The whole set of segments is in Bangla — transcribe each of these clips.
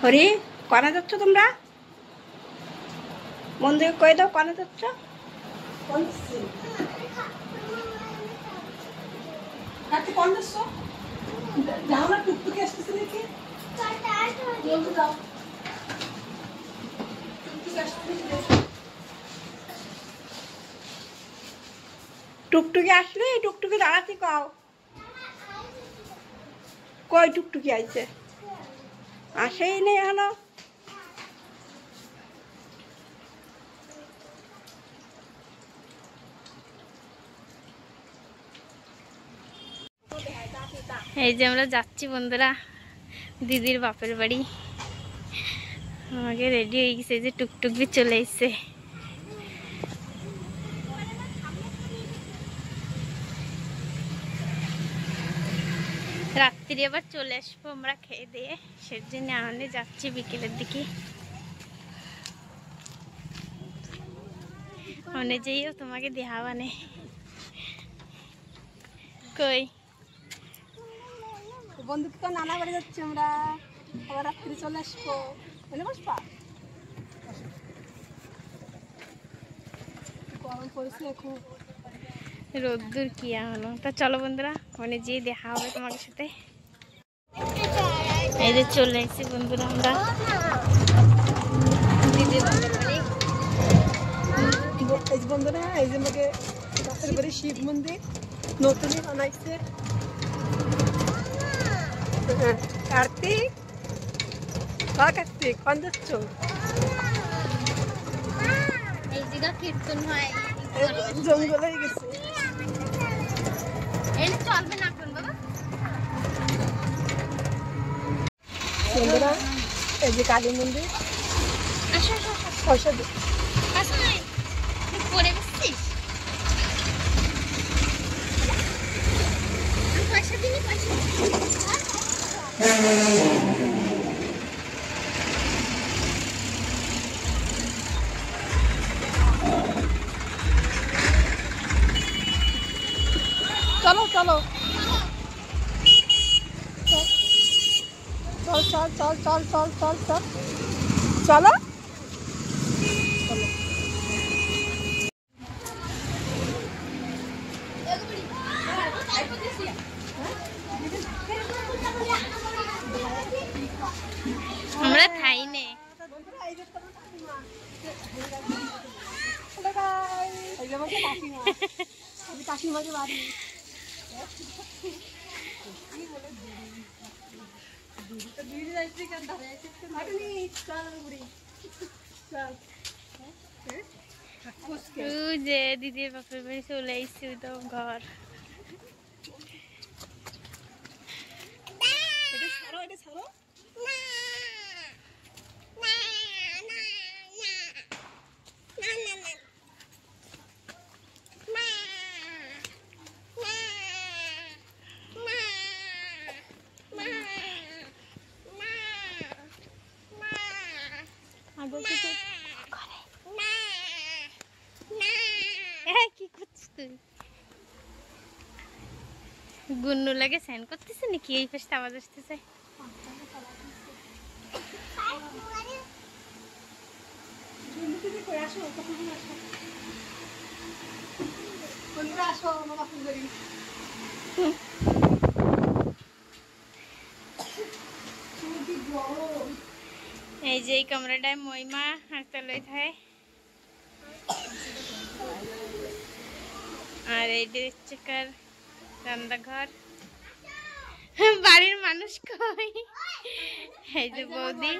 হরি কনে যাচ্ছ তোমরা? বন্ধুকে কয়ে দাও কনে যাচ্ছ। টুকটুকি আসলে টুকটুকি দাঁড়াতে কও। কই টুকটুকি আইছে? আসেই নেই এখনো। এই যে আমরা যাচ্ছি বন্ধুরা দিদির বাপের বাড়ি। আমাকে রেডি হয়ে গেছে, যে টুকটুক भी চলে এসছে। রাত্রি আবার চলে আসবো আমরা খেয়ে দিয়ে, সেজন্য আনন্দে যাচ্ছি বিকেলের দিকে। মনে যেও তোমাকে দেখাবানে কই বন্ধুকে তো নানা বাড়ি যাচ্ছি আমরা, আবার রাত্রি চলে আসবো। বলে বসবা, গরম পড়েছে খুব, রোদ্দুর কি হলো। তা চলো বন্ধুরা, মনে যেয়ে দেখা হবে তোমাদের সাথে। এই যে চলে এসেছি বন্ধুরা আমরা দিদির বাপের বাড়ি। এই যে বন্ধুরা, এই যে আমাকে বাপের বাড়ি শিব মন্দির নতুনই বানাইছে। কার্তিক, কার্তিক কোন যাচ্ছ? এই জায়গা কীর্তন হয়, জঙ্গল হয়ে গেছে। এই চলবে না এখন বাবা। বন্ধুরা এই যে কালী মন্দির, আসো আসো পয়সা দিই। আসো নাই পরে বসছিস, পয়সা দিনি পয়সা। চলো চলো চল চল চল চল চল চল চল চলো। আমরা খাই নে কাকিমাকে বাড়ি যে দিদির বাপের বাড়ি চলে এসছি তো ঘর। কি করছিস তুই? গুন্নু লাগে স্যান করতেছে নাকি? এই পাশে আওয়াজ আসতেছে। এই যে এই কামরাটায় মইমা হাঁটতে লই থাকে, আর এইটা হচ্ছে কার রান্নাঘর। বাড়ির মানুষ কই? এই যে বৌদি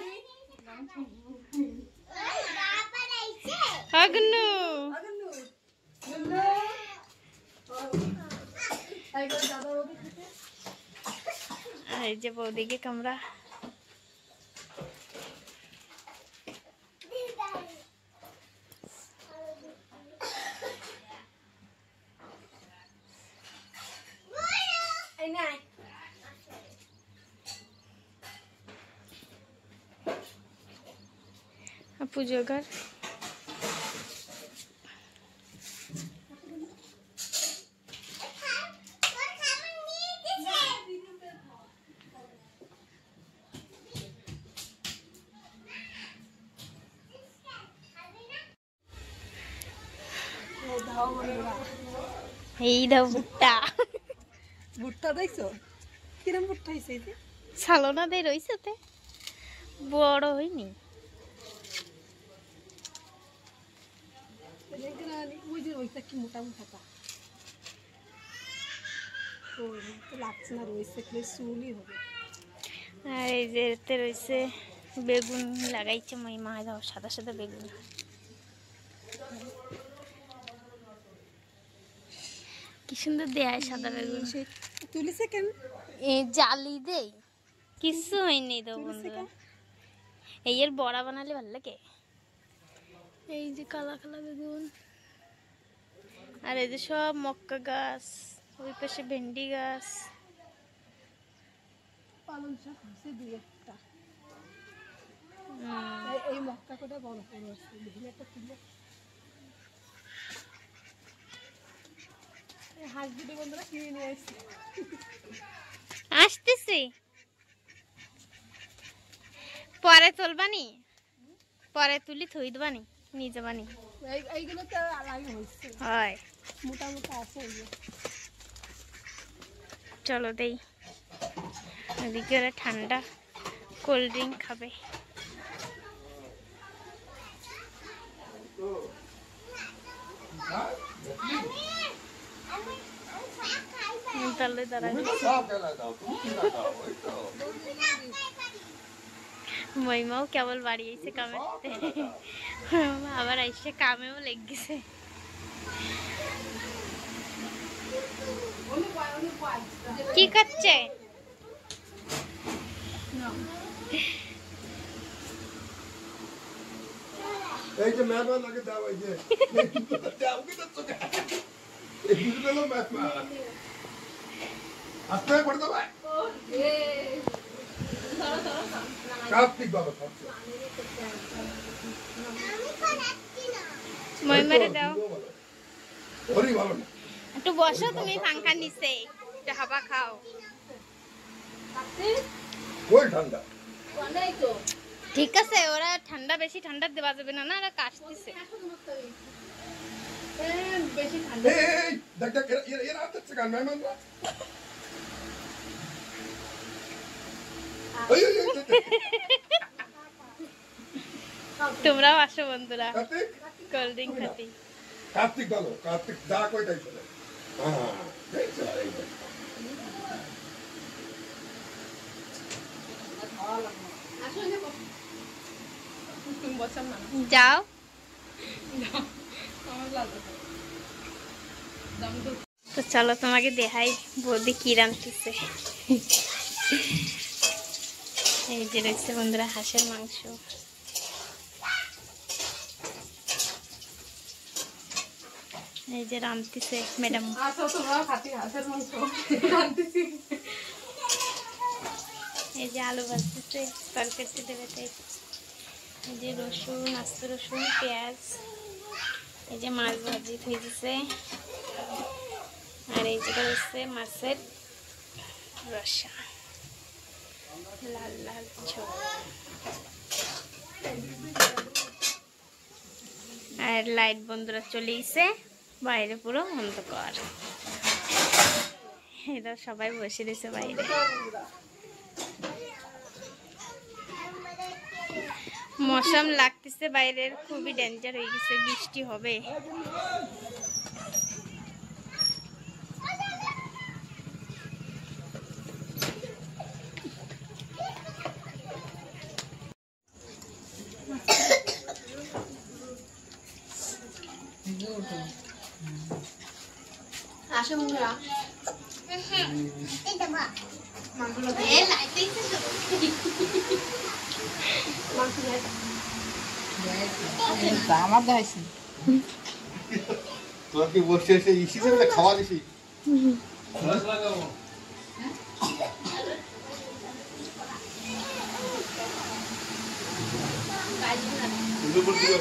অগ্নু, এই যে বৌদিকে কামরা। পুজো ঘর। এই দাও ভুট্টা। ভুট্টা দেখছো কিরম ভুট্টা হয়েছে? এই যে সালোনা দিয়ে রয়েছে, তে বড় হয়নি। ওই যে ওইটা কি মোটা মোটা লাগছে না, রয়েছে চুলই হবে। আর এই যে এতে রয়েছে বেগুন লাগাইছে মই মা, দাও সাদা সাদা বেগুন। কি সুন্দর দেয় সাদা বেগুন। তুলিছে কেন? এই জালি দেই, কিছু হয়নি তো বন্ধুরা। এই এর বড়া বানালে ভালো লাগে। এই যে কালা কালা বেগুন, আর এই যে সব মক্কা গাছ, ওই পাশে ভেন্ডি গাছ। পালং শাক হচ্ছে দুই একটা। এই মক্কা কোটা বড় বড় আছে, বিভিন্ন একটা তুলে হাঁস দুটো বন্ধুরা কিনে নিয়ে আসছে। আসতেছি, পরে তুলবানি, পরে তুলি থই দেবানি, নিয়ে যাবানি। এইগুলো তো আলাদা হচ্ছে, হয় মোটা মোটা আছে। চলো দেই। এদিকে ওরা ঠান্ডা কোল্ড ড্রিঙ্ক খাবে। তাহলে মহিমাও কেবল বাড়ি এসে কামে, আবার এসে কামেও লেগে গেছে। কি করছে? এই যে মেহমান আগে দাও, এই যে দাও কি তো চোখে এই দুটো মেহমান আস্তে করে দাও ভাই। কার্তিক বাবা খাচ্ছে, মহিমারে দাও। ওরই ভালো না, একটু বসো তুমি পাঙ্খার নিচে, একটু হাওয়া খাও। ওই ঠান্ডা ঠিক আছে, ওরা ঠান্ডা বেশি ঠান্ডা দেওয়া যাবে না, না ওরা কাশতেছে। বেশি ঠান্ডা এই দেখ দেখ এরা আসছে কেন মেহমানরা? ওই ওই তোমরাও আসো বন্ধুরা কার্তিক, কোল্ড ড্রিঙ্ক খাতে। কার্তিক ভালো, কার্তিক যা কই তাই চলে। হ্যাঁ দেখছো এই যে যাও। তো চলো তোমাকে দেখাই বৌদি কি রান্নতেছে। এই যে রয়েছে বন্ধুরা হাঁসের মাংস। এই যে রান্নতেছে ম্যাডাম। এই যে আলু ভাজতেছে, তরকারি দেবে তাই। এই যে রসুন, আস্ত রসুন, পেঁয়াজ, এই যে মাছ ভাজি হয়ে দিছে। আর এই যে হচ্ছে মাছের রসা, লাল লাল ঝোল। আর লাইট বন্ধুরা চলে এসে, বাইরে পুরো অন্ধকার। এরা সবাই বসে রয়েছে বাইরে। মৌসুম লাগতেছে বাইরের, খুবই ডেঞ্জার হয়ে গেছে, বৃষ্টি হবে। আসো বন্ধুরা, আমার দেখাইছি তোরা কি বসে এসে ইসি থেকে খাওয়া দিছি? সুন্দর করে দিও।